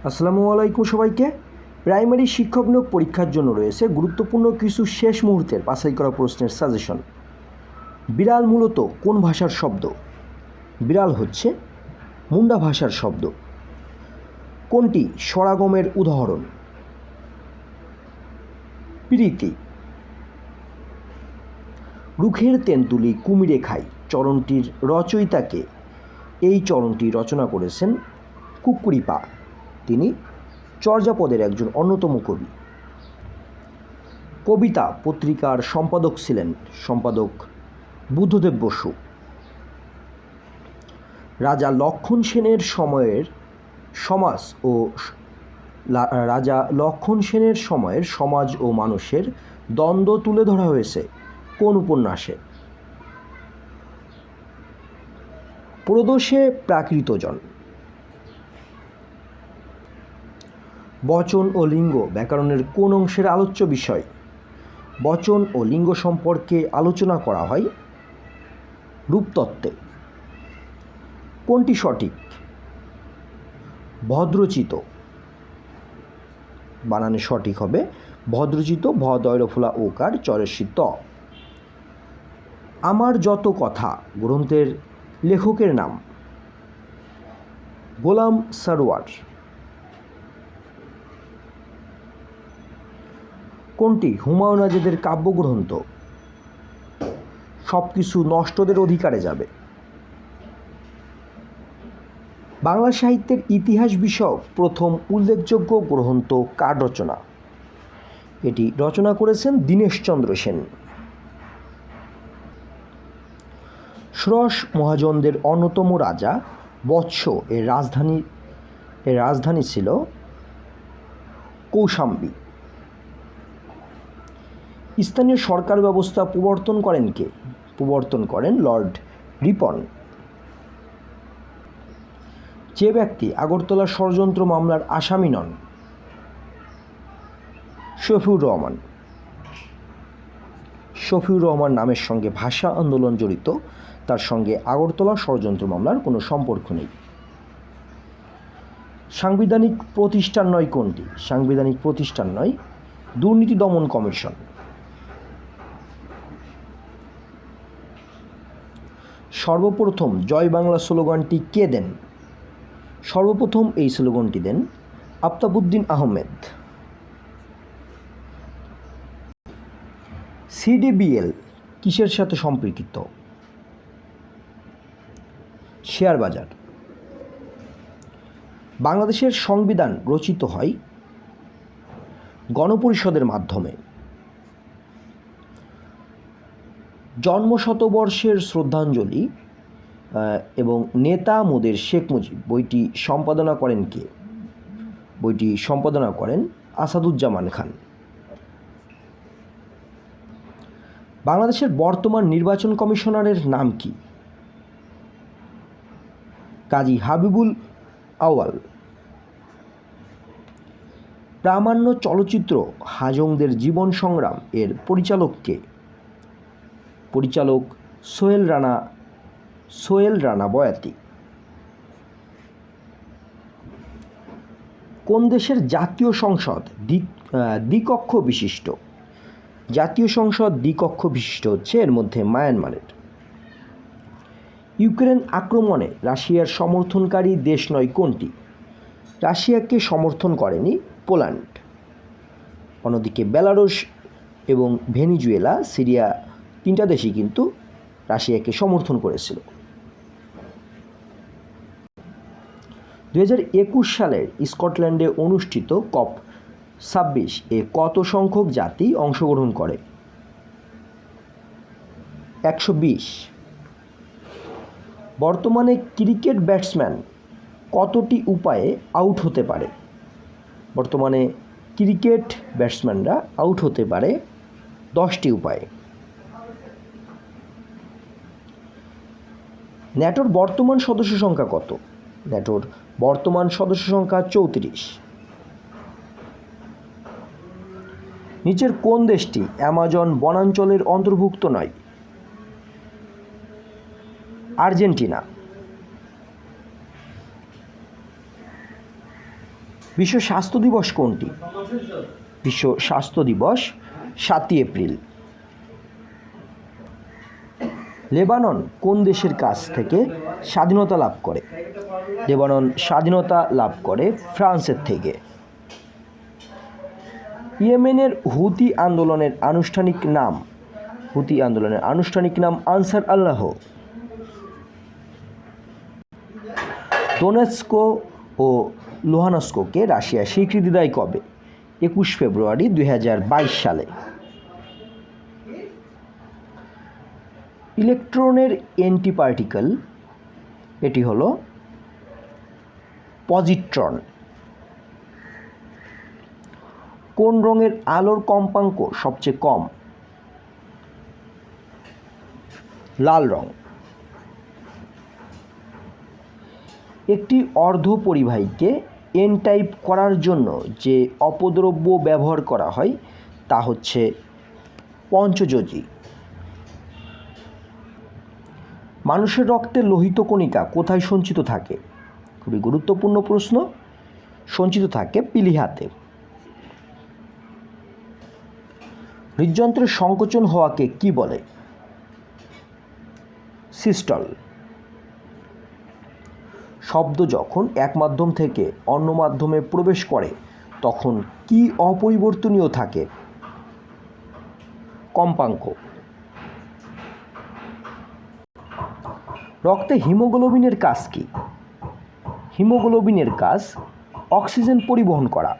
আসসালামু আলাইকুম সবাইকে। প্রাইমারি শিক্ষক নিয়োগ পরীক্ষার জন্য রয়েছে গুরুত্বপূর্ণ কিছু শেষ মুহূর্তের বাছাই করা প্রশ্নের সাজেশন। বিড়াল মূলত কোন ভাষার শব্দ? বিড়াল হচ্ছে মুন্ডা ভাষার শব্দ। কোনটি স্বরাগমের উদাহরণ? প্রীতি। রুখের তেন্তুলি কুমিরে খায় চরণটির রচয়িতাকে? এই চরণটি রচনা করেছেন কুক্কুরিপা। তিনি চর্যাপদের একজন অন্যতম কবি। কবিতা পত্রিকার সম্পাদক ছিলেন সম্পাদক বুদ্ধদেব বসু। রাজা লক্ষণ সেনের সময়ের সমাজ ও মানুষের দ্বন্দ্ব তুলে ধরা হয়েছে কোন উপন্যাসে? প্রদোষে প্রাকৃতজন। বচন ও লিঙ্গ ব্যাকরণের কোন অংশের আলোচ্য বিষয়? বচন ও লিঙ্গ সম্পর্কে আলোচনা করা হয় রূপতত্ত্বে। কোনটি সঠিক? ভদ্রচিত। বানানে সঠিক হবে ভদ্রচিত, ভ দয়রফলা ওকার চরেশি ত। আমার যত কথা গ্রন্থের লেখকের নাম? গোলাম সারওয়ার। কোনটি হুমায়ুন আজাদের কাব্যগ্রন্থ? সব কিছু নষ্টদের অধিকারে যাবে। বাংলা সাহিত্যের ইতিহাস বিষয়ক প্রথম উল্লেখযোগ্য গ্রন্থ কার রচনা? এটি রচনা করেছেন দীনেশচন্দ্র সেন। ষোড়শ মহাজনদের অন্যতম রাজা বৎস এর রাজধানী ছিল কৌশাম্বী। স্থানীয় সরকার ব্যবস্থা প্রবর্তন করেন কে? প্রবর্তন করেন লর্ড রিপন। যে ব্যক্তি আগরতলা ষড়যন্ত্র মামলার আসামি নন? শফিউর রহমান। শফিউর রহমান নামের সঙ্গে ভাষা আন্দোলন জড়িত, তার সঙ্গে আগরতলা ষড়যন্ত্র মামলার কোনো সম্পর্ক নেই। সাংবিধানিক প্রতিষ্ঠান নয় কোনটি? সাংবিধানিক প্রতিষ্ঠান নয় দুর্নীতি দমন কমিশন। সর্বপ্রথম জয় বাংলা স্লোগানটি কে দেন? সর্বপ্রথম এই স্লোগানটি দেন আফতাবউদ্দিন আহমেদ। সিডিবিএল কিসের সাথে সম্পর্কিত? শেয়ার বাজার। বাংলাদেশের সংবিধান রচিত হয় গণপরিষদের মাধ্যমে। জন্মশতবর্ষের শ্রদ্ধাঞ্জলি এবং নেতা মোদের শেখ মুজিব বইটি সম্পাদনা করেন কে? বইটি সম্পাদনা করেন আসাদুজ্জামান খান। বাংলাদেশের বর্তমান নির্বাচন কমিশনারের নাম কি? কাজী হাবিবুল আউয়াল। প্রামাণ্য চলচ্চিত্র হাজংদের জীবন সংগ্রাম এর পরিচালক কে? পরিচালক সোহেল রানা বয়াতি। কোন দেশের জাতীয় সংসদ দ্বিকক্ষ বিশিষ্ট? জাতীয় সংসদ দ্বিকক্ষ বিশিষ্ট হচ্ছে এর মধ্যে মায়ানমারের। ইউক্রেন আক্রমণে রাশিয়ার সমর্থনকারী দেশ নয় কোনটি? রাশিয়াকে সমর্থন করেনি পোল্যান্ড। অন্যদিকে বেলারুশ এবং ভেনিজুয়েলা, সিরিয়া তিনটা দেশই কিন্তু রাশিয়াকে সমর্থন করেছিল। 2021 সালের স্কটল্যান্ডে অনুষ্ঠিত COP26 এ কত সংখ্যক জাতি অংশগ্রহণ করে? 120। বর্তমানে ক্রিকেট ব্যাটসম্যান কতটি উপায়ে আউট হতে পারে? বর্তমানে ক্রিকেট ব্যাটসম্যানরা আউট হতে পারে 10টি উপায়ে। ন্যাটোর বর্তমান সদস্য সংখ্যা কত? ন্যাটোর বর্তমান সদস্য সংখ্যা 34। নিচের কোন দেশটি অ্যামাজন বনাঞ্চলের অন্তর্ভুক্ত নয়? আর্জেন্টিনা। বিশ্ব স্বাস্থ্য দিবস কোনটি? বিশ্ব স্বাস্থ্য দিবস 7ই এপ্রিল। লেবানন কোন দেশের কাছ থেকে স্বাধীনতা লাভ করে? লেবানন স্বাধীনতা লাভ করে ফ্রান্সের থেকে। ইয়েমেনের হুতি আন্দোলনের আনুষ্ঠানিক নাম? হুতি আন্দোলনের আনুষ্ঠানিক নাম আনসার আল্লাহ। দোনেৎস্ক ও লুহানস্ককে রাশিয়া স্বীকৃতি দেয় কবে? 21 ফেব্রুয়ারি 2022 সালে। ইলেকট্রনের অ্যান্টিপার্টিকেল এটি হলো পজিট্রন। কোন রঙের আলোর কম্পাঙ্ক সবচেয়ে কম? লাল রং। একটি অর্ধপরিবাহীকে এন টাইপ করার জন্য যে অপদ্রব্য ব্যবহার করা হয় তা হচ্ছে পঞ্চযোজী। মানুষের রক্তে লোহিত কণিকা কোথায় সঞ্চিত থাকে? খুবই গুরুত্বপূর্ণ প্রশ্ন। সঞ্চিত থাকে পিলিহাতে। হৃদযন্ত্রের সংকোচন হওয়াকে কি বলে? সিস্টল। শব্দ যখন এক মাধ্যম থেকে অন্য মাধ্যমে প্রবেশ করে তখন কি অপরিবর্তনীয় থাকে? কম্পাঙ্ক। রক্তে হিমোগ্লোবিনের কাজ কি? হিমোগ্লোবিনের কাজ অক্সিজেন পরিবহন করা।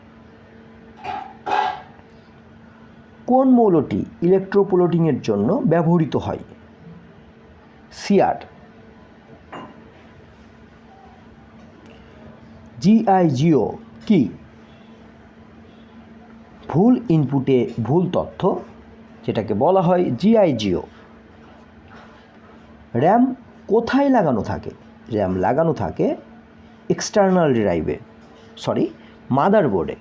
কোন মৌলটি ইলেকট্রোপ্লোটিংয়ের জন্য ব্যবহৃত হয়? সিআর। জিআইজিও কি? ভুল ইনপুটে ভুল তথ্য, যেটাকে বলা হয় জিআইজিও। র্যাম কোথায় লাগানো থাকে? র্যাম লাগানো থাকে এক্সটার্নাল ড্রাইভে, মাদারবোর্ডে।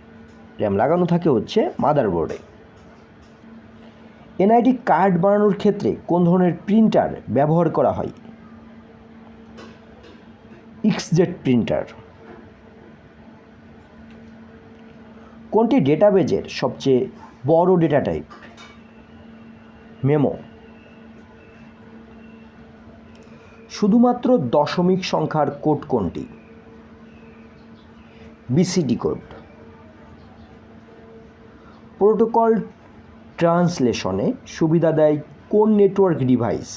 র্যাম লাগানো থাকে হচ্ছে মাদারবোর্ডে। এনআইডি কার্ড বানানোর ক্ষেত্রে কোন ধরনের প্রিন্টার ব্যবহার করা হয়? ইক্সজেট প্রিন্টার। কোনটি ডেটাবেজের সবচেয়ে বড় ডেটা টাইপ? মেমো। শুধুমাত্র দশমিক সংখ্যার কোড কোনটি? BCD code. প্রোটোকল ট্রান্সলেশনে সুবিধা দেয় কোন নেটওয়ার্ক ডিভাইস?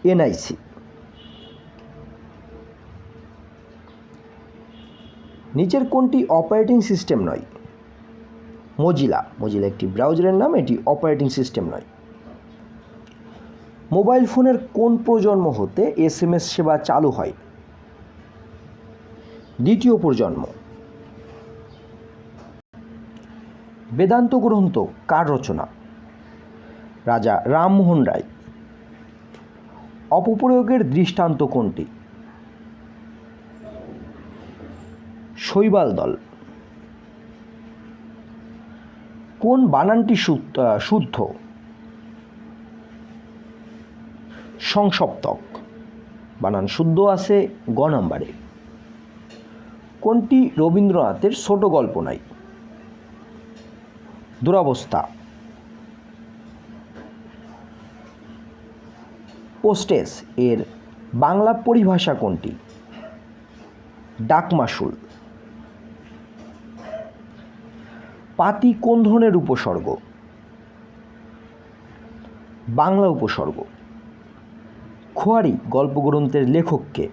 এনআইসি। নিচের কোনটি অপারেটিং সিস্টেম নয়? মজিলা। মজিলা একটি ব্রাউজারের নাম, এটি অপারেটিং সিস্টেম নয়। মোবাইল ফোনের কোন প্রজন্ম হতে এসএমএস সেবা চালু হয়? দ্বিতীয় প্রজন্ম। বেদান্ত গ্রন্থ কার রচনা? রাজা রামমোহন রায়। অপপ্রয়োগের দৃষ্টান্ত কোনটি? শৈবাল দল। কোন বানানটি শুদ্ধ? সংসপ্তক। বানান শুদ্ধ আছে গ নম্বরে। কোনটি রবীন্দ্রনাথের ছোট গল্প নয়? দুরবস্থা। পোস্টেজ এর বাংলা পরিভাষা কোনটি? ডাকমাশুল। পাতি কোন ধরনের উপসর্গ? বাংলা উপসর্গ। খোয়ারি গল্পগ্রন্থের লেখককে?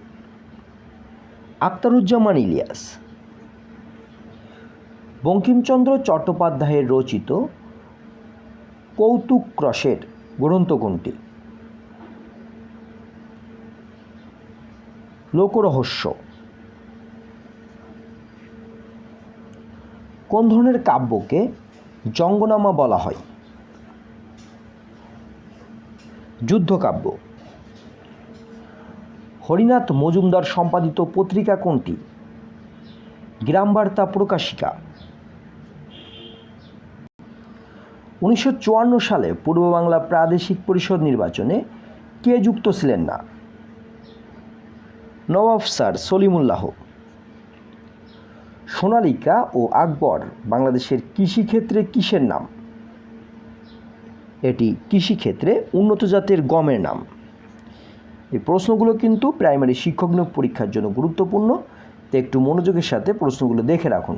আখতারুজ্জামান ইলিয়াস। বঙ্কিমচন্দ্র চট্টোপাধ্যায়ের রচিত কৌতুক রসের গ্রন্থ কোনটি? লোকরহস্য। কোন ধরনের কাব্যকে জঙ্গনামা বলা হয়? যুদ্ধকাব্য। হরিনাথ মজুমদার সম্পাদিত পত্রিকা কোনটি? গ্রামবার্তা প্রকাশিকা। 1954 সালে পূর্ব বাংলা প্রাদেশিক পরিষদ নির্বাচনে কে যুক্ত ছিলেন না? নবাব স্যার সলিমুল্লাহ। সোনালিকা ও আকবর বাংলাদেশের কৃষিক্ষেত্রে কিসের নাম? এটি কৃষিক্ষেত্রে উন্নত জাতের গমের নাম। এই প্রশ্নগুলো কিন্তু প্রাইমারি শিক্ষক নিয়োগ পরীক্ষার জন্য গুরুত্বপূর্ণ, তো একটু মনোযোগের সাথে প্রশ্নগুলো দেখে রাখুন।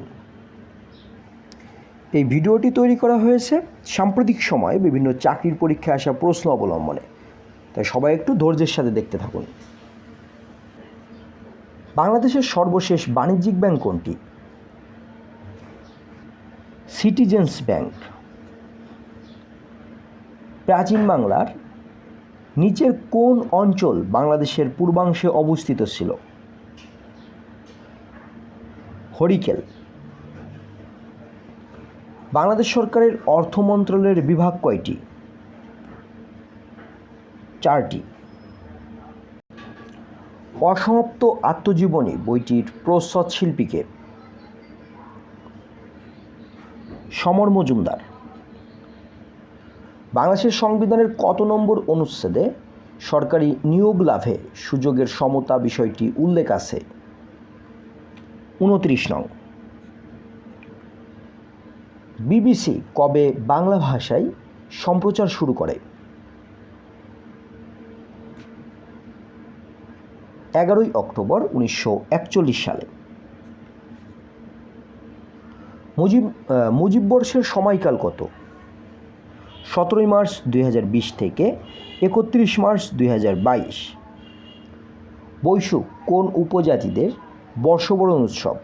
এই ভিডিওটি তৈরি করা হয়েছে সাম্প্রতিক সময়ে বিভিন্ন চাকরির পরীক্ষায় আসা প্রশ্ন অবলম্বনে, তাই সবাই একটু ধৈর্যের সাথে দেখতে থাকুন। বাংলাদেশের সর্বশেষ বাণিজ্যিক ব্যাংক কোনটি? Citizens bank. প্রাচীন বাংলার নিচের কোন অঞ্চল বাংলাদেশের পূর্বাংশে অবস্থিত ছিল? হরিকেল। বাংলাদেশ সরকারের অর্থ মন্ত্রণালয়ের বিভাগ কয়টি? 4টি। অসমাপ্ত আত্মজীবনী বইটির প্রচ্ছদ শিল্পীকে? সমর মজুমদার। বাংলাদেশের সংবিধানের কত নম্বর অনুচ্ছেদে সরকারি নিয়োগ লাভে সুযোগের সমতা বিষয়টি উল্লেখ আছে? 29 নং। বিবিসি কবে বাংলা ভাষায় সম্প্রচার শুরু করে? 11 অক্টোবর 1941 সালে। মুজিববর্ষের সময়কাল কত? 17 মার্চ 2020 থেকে 31 মার্চ 2022। বৈশুক কোন উপজাতিদের বর্ষবরণ উৎসব?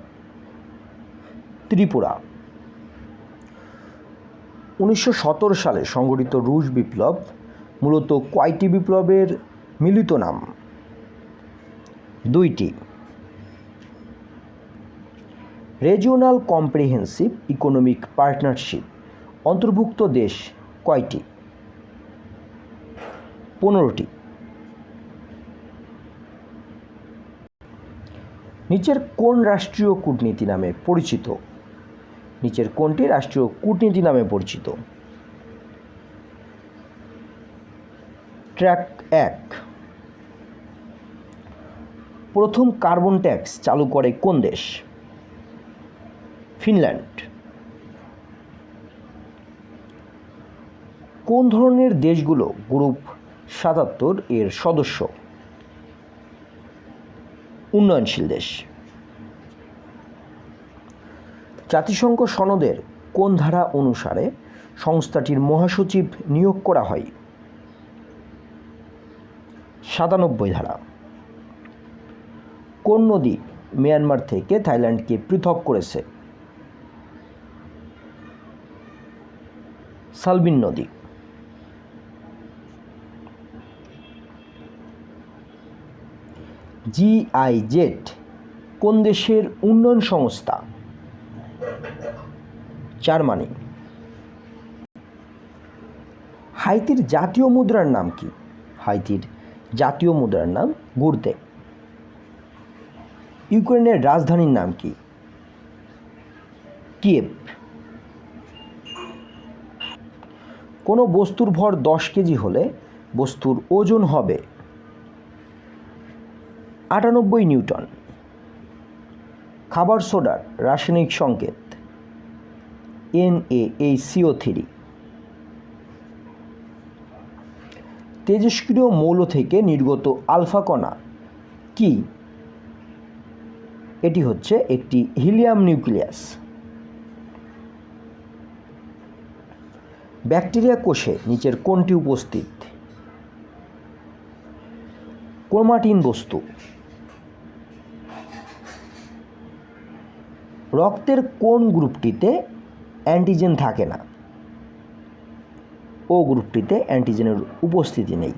ত্রিপুরা। 1917 সালে সংঘটিত রুশ বিপ্লব মূলত কয়টি বিপ্লবের মিলিত নাম? 2টি। রিজিওনাল কম্প্রিহেন্সিভ ইকোনমিক পার্টনারশিপ অন্তর্ভুক্ত দেশ কয়টি? 15টি। নিচের কোন রাষ্ট্রীয় কূটনীতি নামে পরিচিত? নিচের কোনটি রাষ্ট্রীয় কূটনীতি নামে পরিচিত? ট্র্যাক 1। প্রথম কার্বন ট্যাক্স চালু করে কোন দেশ? ফিনল্যান্ড। কোন ধরনের দেশগুলো গ্রুপ 77 এর সদস্য? উন্নয়নশীল দেশ। জাতিসংঘ সনদের কোন ধারা অনুসারে সংস্থাটির মহাসচিব নিয়োগ করা হয়? 97 ধারা। কোন নদী মিয়ানমার থেকে থাইল্যান্ডকে পৃথক করেছে? সালবিন নদী। GIZ কোন দেশের উন্নয়ন সংস্থা? জার্মানি। হাইতির জাতীয় মুদ্রার নাম কি? হাইতির জাতীয় মুদ্রার নাম গুরতে। ইউক্রেনের রাজধানীর নাম কি? কিয়েভ। কোনো বস্তুর ভর 10 কেজি হলে বস্তুর ওজন হবে 98 নিউটন। খাবার সোডার রাসায়নিক সংকেত NaHCO3। তেজস্ক্রিয় মৌল থেকে নির্গত আলফা কণা কি? এটি হচ্ছে একটি হিলিয়াম নিউক্লিয়াস। ব্যাকটেরিয়া কোষে নিচের কোনটি উপস্থিত? ক্রোমাটিন বস্তু। রক্তের কোন গ্রুপটিতে অ্যান্টিজেন থাকে না? ও গ্রুপটিতে অ্যান্টিজেনের উপস্থিতি নেই।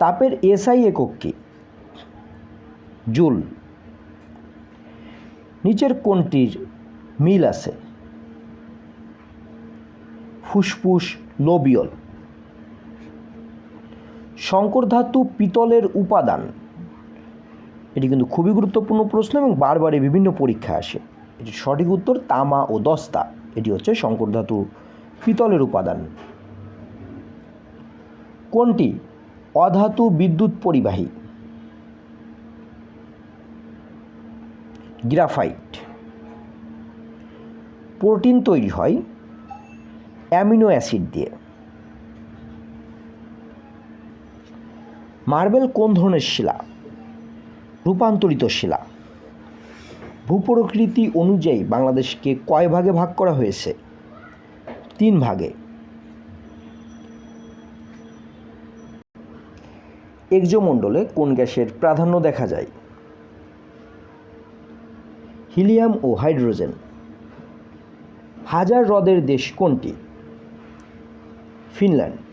তাপের SI একক কি? জুল। নিচের কোনটির মিল আছে? ফুসফুস লোবিয়ল। সংকর ধাতু পিতলের উপাদান। এটি কিন্তু খুবই গুরুত্বপূর্ণ প্রশ্ন এবং বারবারই বিভিন্ন পরীক্ষায় আসে। এটির সঠিক উত্তর তামা ও দস্তা। এটি হচ্ছে সংকর ধাতু পিতলের উপাদান। কোনটি অধাতু বিদ্যুৎ পরিবাহী? গ্রাফাইট। প্রোটিন তৈরি হয় অ্যামিনো অ্যাসিড দিয়ে। মার্বেল কোন ধরনের শিলা? রূপান্তরিত শিলা। ভূপ্রকৃতি অনুযায়ী বাংলাদেশকে কয় ভাগে ভাগ করা হয়েছে? 3 ভাগে। এক্সোমণ্ডলে কোন গ্যাসের প্রাধান্য দেখা যায়? হিলিয়াম ও হাইড্রোজেন। হাজার হ্রদের দেশ কোনটি? ফিনল্যান্ড।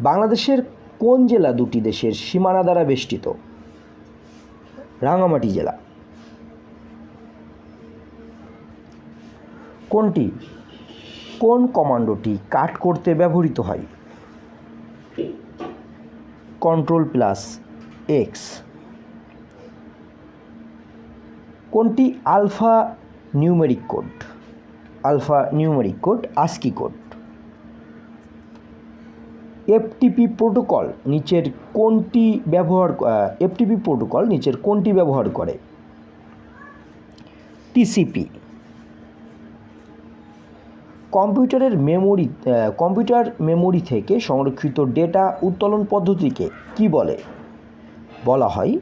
বাংলাদেশের কোন জেলা দুটি দেশের সীমানা দ্বারা বেষ্টিত? রাঙ্গামাটি জেলা। কোন কমান্ডোটি কাট করতে ব্যবহৃত হয়? Ctrl+X। কোনটি আলফা নিউমেরিক কোড? ASCII code. এফটিপি প্রোটোকল নিচের কোনটি ব্যবহার করে? টিসিপি। কম্পিউটার মেমোরি থেকে সংরক্ষিত ডেটা উত্তোলন পদ্ধতিকে কি বলা হয়?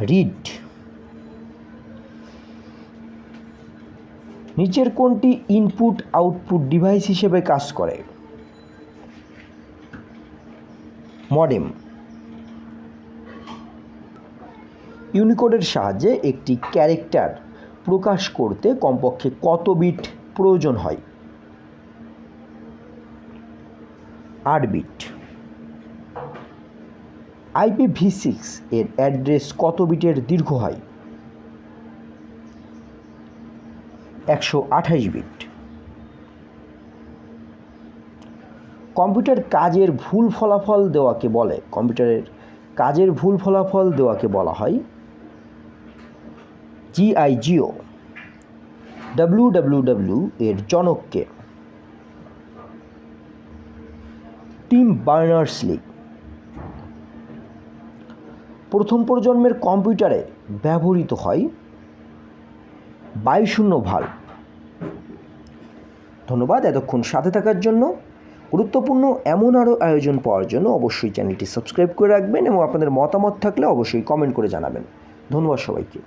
রিড। নিচের কোনটি ইনপুট আউটপুট ডিভাইস হিসেবে কাজ করে? মডেম। ইউনিকোডের সাহায্যে একটি ক্যারেক্টার প্রকাশ করতে কমপক্ষে কত বিট প্রয়োজন হয়? 8 বিট। IPv6 এর অ্যাড্রেস কত বিটের দীর্ঘ হয়? 128 বিট। কম্পিউটারের কাজের ভুল ফলাফল দেওয়াকে বলা হয় GIGO। WWW এর জনককে? Team Berners-Lee. প্রথম প্রজন্মের কম্পিউটারে ব্যবহৃত হয় বায়ুশূন্য ভাল্ব। ধন্যবাদ এতক্ষণ সাথে থাকার জন্য। গুরুত্বপূর্ণ এমন আরও আয়োজন পাওয়ার জন্য অবশ্যই চ্যানেলটি সাবস্ক্রাইব করে রাখবেন এবং আপনাদের মতামত থাকলে অবশ্যই কমেন্ট করে জানাবেন। ধন্যবাদ সবাইকে।